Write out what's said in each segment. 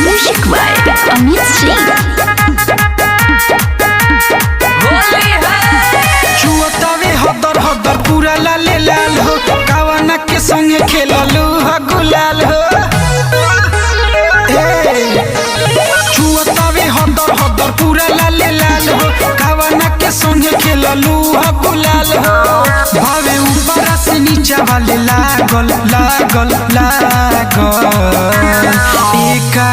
Music by Amit Singh. छुअतावे हदर हदर पूरा लाले लाल हो, कावना के संगे खेललू ह गुलाल हो। छुअतावे हदर हदर पूरा लाले लाल हो, कावना के संगे खेललू ह गुलाल हो। भावे ऊपर से नीचा वाले लागल लागल लागल। एका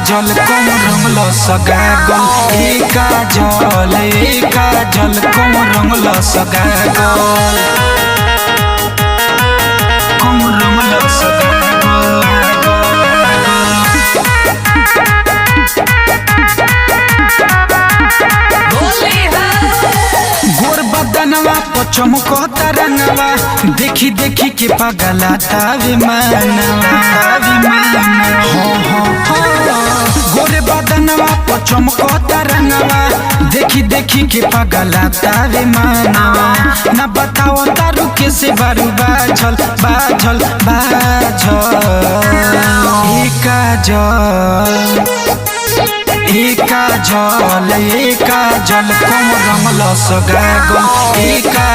जल कम रंगल सगागल। एका जल कम रंगल सगागल। कम रंगल सगागल। गोर बदनवा पचमकता रंगवा, देखी देखी के पगला तावे मनवा। गोरे बदनवा पचमकता रंगवा, देखी देखी के पगला तावे मनवा। न बताओ तारू के से बारू बाझल बाझल बाझल। एका जल कम रंगल सगागल। एका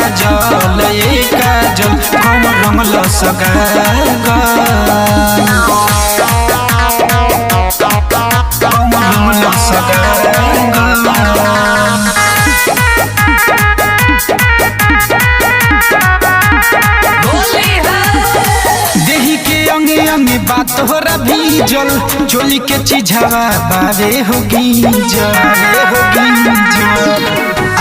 जल कम रंगल सगागल। कम रंगल सगागल। देही के अंगे अंगे बात हो भीजल, चोली के चिझावा बावे हो गीजल।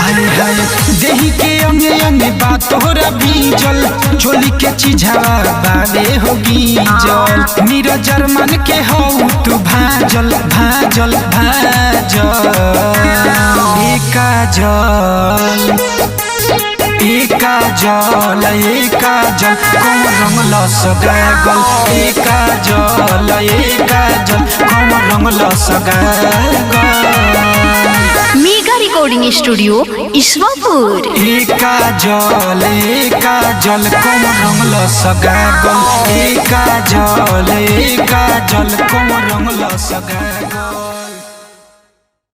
अरे हाय देही के अंगे अंगे बात हो भीजल, चोली के चिझावा बावे हो गीजल। नीर जर्मन के हो तू भाजल भाजल भाजल। एका जल कम रंगल सगागल। एका जल कम रंगल सगागल। Mega recording studio Ishwarpur. एका जल कम रंगल सगागल। एका जल कम रंगल सगागल।